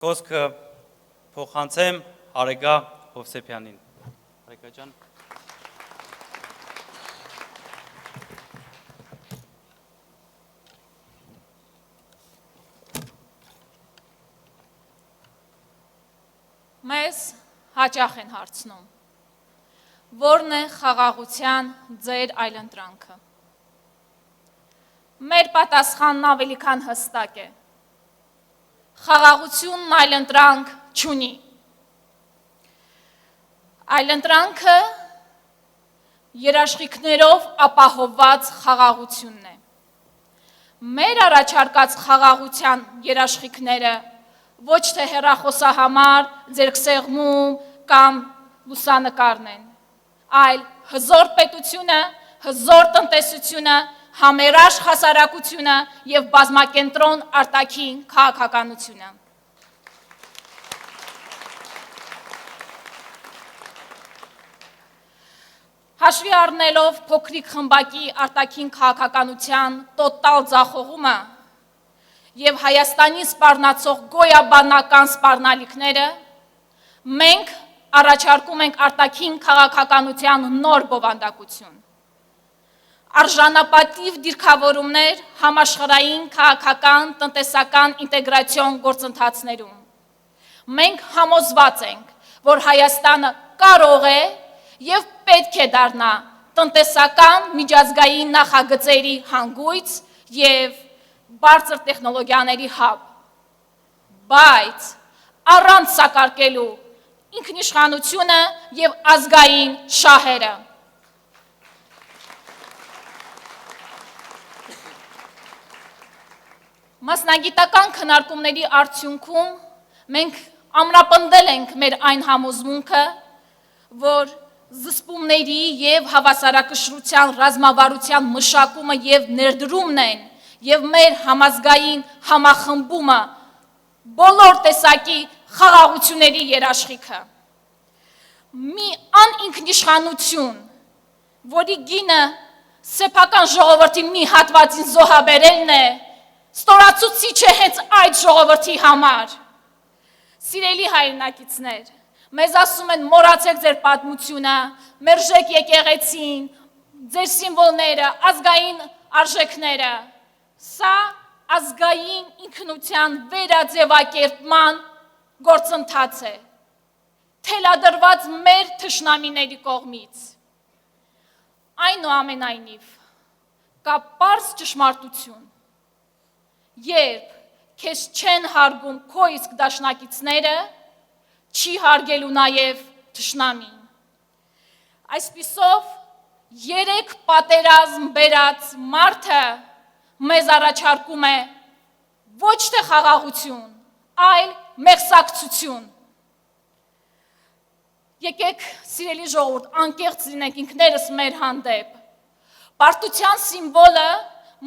Խոսքը փոխանցեմ Արեգա Հովսեփյանին։ Արեգա ջան։ Մեզ հաճախ են հարցնում, որն է խաղաղության ձեր այլընտրանքը։ Մեր պատասխանն ավելի քան հստակ է։ Խաղաղությունն այլընտրանք չունի։ Այլընտրանքը երաշխիքներով ապահովված խաղաղությունն է։ Մեր առաջարկած խաղաղության երաշխիքները ոչ թե հեռախոսահամար, ձեռքսեղմում կամ լուսանկարն են, այլ հզոր պետությունը, հզոր տնտեսությունը, համերաշխ հասարակությունը և բազմակենտրոն արտաքին քաղաքականությունը։ Հաշվի առնելով փոքրիկ խմբակի արտաքին քաղաքականության տոտալ ձախողումը և Հայաստանին սպառնացող գոյաբանական սպառնալիքները, մենք առաջարկում ենք արտաքին քաղաքականության նոր բովանդակություն։ Արժանապատիվ դիրքավորումներ համաշխարհային քաղաքական տնտեսական ինտեգրացիոն գործընթացներում։ Մենք համոզված ենք, որ Հայաստանը կարող է և պետք է դառնա տնտեսական միջազգային նախագծերի հանգույց և բարձր տեխնոլոգիաների հաբ, բայց առանց սակարկելու ինքնիշխանությունը և ազգային շահերը։ Մասնագիտական քննարկումների արդյունքում մենք ամրապնդել ենք մեր այն համոզմունքը, որ զսպումների և հավասարակշռության ռազմավարության մշակումը և ներդրումն են և մեր համազգային համախմբումը բոլոր տեսակի խաղաղությունների երաշխիքը։ Մի անինքնիշխանություն, որի գինը սեփական ժողովրդի մի հատվածին զոհաբերելն է, ստորացուցիչ է հենց այդ ժողովրդի համար։ Սիրելի հայրենակիցներ, մեզ ասում են մոռացեք ձեր պատմությունը, մերժեք եկեղեցին, ձեր սիմվոլները, ազգային արժեքները։ Սա ազգային ինքնության վերաձևակերպման գործընթաց է, թելադրված մեր թշնամիների կողմից։ Այնուամենայնիվ, կա պարզ ճշմարտություն, երբ քեզ չեն հարգում քո իսկ դաշնակիցները, չի հարգելու նաև թշնամին։ Այսպիսով, 3 պատերազմ բերած մարդը մեզ առաջարկում է ոչ թե խաղաղություն, այլ մեղսակցություն։ Եկեք, սիրելի ժողովուրդ, անկեղծ լինենք ինքներս մեր հանդեպ։ Պարտության սիմվոլը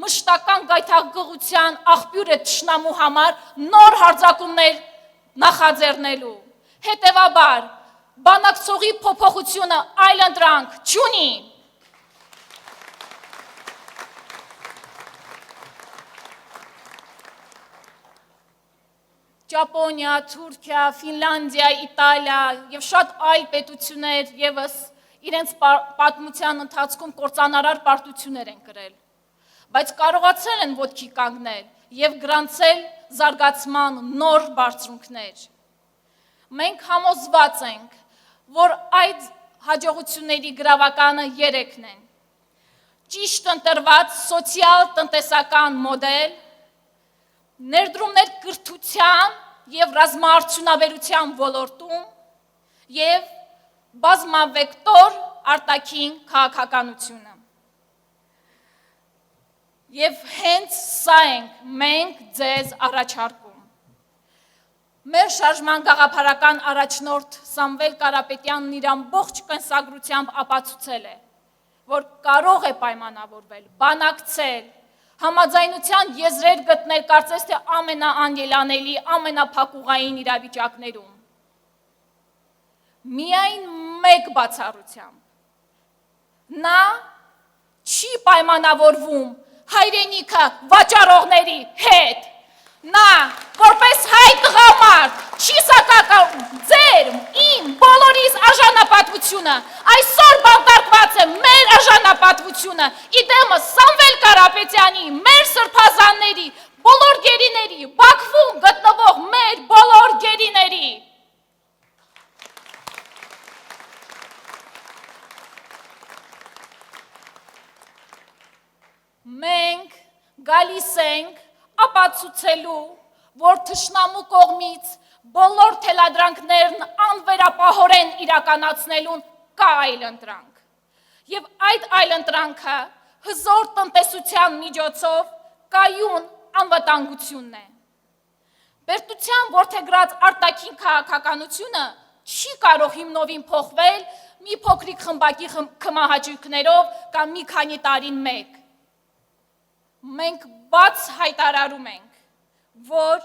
մշտական գայթակղության աղբյուր է թշնամու համար նոր հարձակումներ նախաձեռնելու։ Հետևաբար, բանակցողի փոփոխությունը այլընտրանք չունի։ Ճապոնիա, Թուրքիա, Ֆինլանդիա, Իտալիա և շատ այլ պետություններ ևս իրենց պատմության ընթացքում կործանարար պարտություններ են կրել, բայց կարողացել են ոտքի կանգնել և գրանցել զարգացման նոր բարձունքներ։ Մենք համոզված ենք, որ այդ հաջողությունների գրավականը 3-ն են. ճիշտ ընտրված սոցիալ-տնտեսական մոդել, ներդրումներ կրթության և ռազմաարդյունաբերության ոլորտում և բազմավեկտոր արտաքին քաղաքականությունը։ Եվ հենց սա ենք մենք ձեզ առաջարկում։ Մեր շարժման գաղափարական առաջնորդ Սամվել Կարապետյանն իր ամբողջ կենսագրությամբ ապացուցել է, որ կարող է պայմանավորվել, բանակցել, համաձայնության եզրեր գտնել կարծես թե ամենաանելանելի, ամենափակուղային իրավիճակներում։ Միայն մեկ բացառությամբ։ Նա չի պայմանավորվում հայրենիքը վաճառողների հետ, Նա, որպես հայ տղամարդ, չի սակական ձեր, իմ, բոլորիս արժանապատվությունը, այսօր բանտարկված է մեր արժանապատվությունը, իդեմս Սամվել Կարապետյանի, մեր սրբազանների, բոլոր գերիների, Բաքվում գտնվող մեր բոլոր գերիների։ Մենք գալիս ենք ապացուցելու, որ թշնամու կողմից բոլոր թելադրանքներն անվերապահորեն իրականացնելուն կա այլընտրանք։ Եվ այդ այլընտրանքը հզոր տնտեսության միջոցով կայուն անվտանգությունն է։ Բերտության որդեգրած արտաքին քաղաքականությունը չի կարող հիմնովին փոխվել մի փոքրիկ խմբակի կմահաճույքներով կամ մի քանի տարին մեկ։ Մենք բաց հայտարարում ենք, որ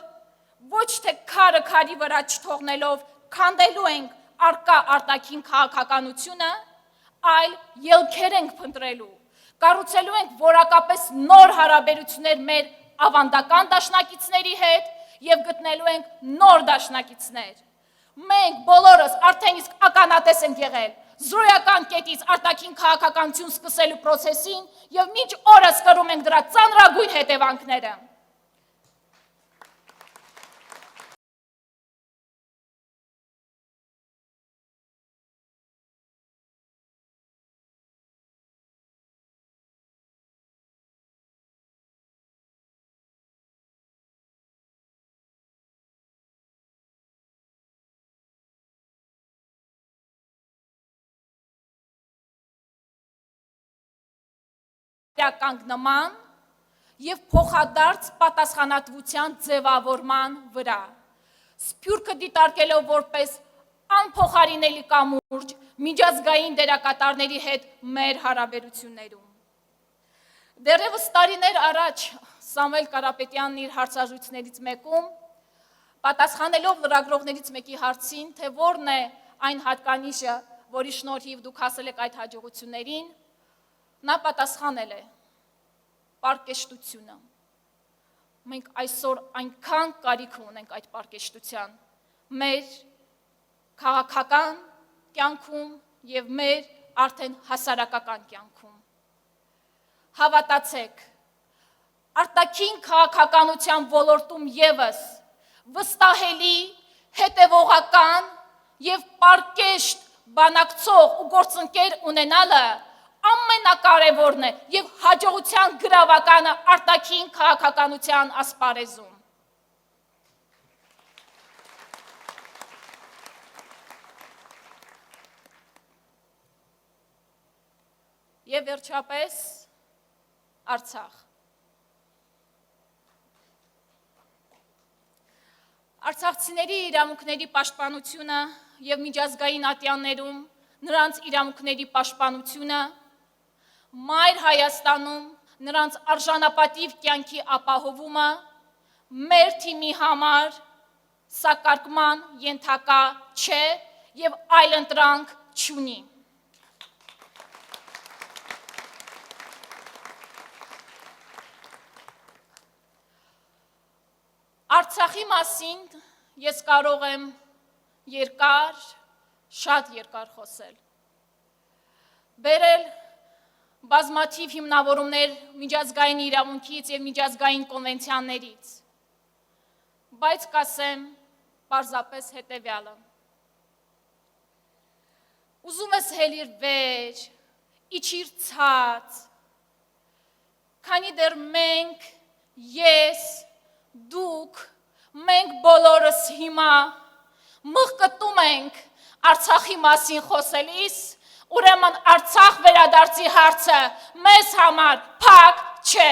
ոչ թե քարը քարի վրա չթողնելով քանդելու ենք արկա արտաքին քաղաքականությունը, այլ ելքեր ենք փնտրելու, կառուցելու ենք որակապես նոր հարաբերություններ մեր ավանդական դաշնակիցների հետ եւ գտնելու ենք նոր դաշնակիցներ։ Մենք բոլորս արդեն իսկ ականատես ենք եղել զրոյական կետից արտաքին քաղաքականություն սկսելու process-ին եւ մինչ օրս կրում ենք դրա ծանրագույն հետևանքները։ Կանգնման և փոխադարձ պատասխանատվության ձևավորման վրա, սփյուռքը դիտարկելով որպես անփոխարինելի կամուրջ միջազգային դերակատարների հետ մեր հարաբերություններում։ Դեռևս տարիներ առաջ Սամվել Կարապետյանն իր հարցազրույցներից մեկում, պատասխանելով լրագրողներից մեկի հարցին, թե որն է այն հատկանիշը, որի շնորհիվ դուք հասել եք այդ հաջողություններին, նա պատասխանել է. պարկեշտությունը։ Մենք այսօր այնքան կարիք ունենք այդ պարկեշտության մեր քաղաքական կյանքում եւ մեր արդեն հասարակական կյանքում։ Հավատացեք, արտաքին քաղաքականության ոլորտում եւս վստահելի, հետևողական եւ պարկեշտ բանակցող ու գործընկեր ունենալը ամենակարևորն է եւ հաջողության գրավականը արտաքին քաղաքականության ասպարեզում։ Եվ վերջապես Արցախ։ Արցախցիների իրավունքների պաշտպանությունը եւ միջազգային ատյաններում նրանց իրավունքների պաշտպանությունը Մայր Հայաստանում նրանց արժանապատիվ կյանքի ապահովումը մեր թիմի համար սակարկման ենթակա չէ եւ այլընտրանք չունի։ Արցախի մասին ես կարող եմ շատ երկար խոսել։ Բերել բազմաթիվ հիմնավորումներ միջազգային իրավունքից եւ միջազգային կոնվենցիաներից, բայց կասեմ պարզապես հետեւյալը։ Ուզում ես հելիր վեր, իջիր ցած, քանի դեռ մենք, ես, դուք, մենք բոլորս հիմա մղկտում ենք Արցախի մասին խոսելիս, ուրեմն Արցախ վերադարձի հարցը մեզ համար փակ չէ։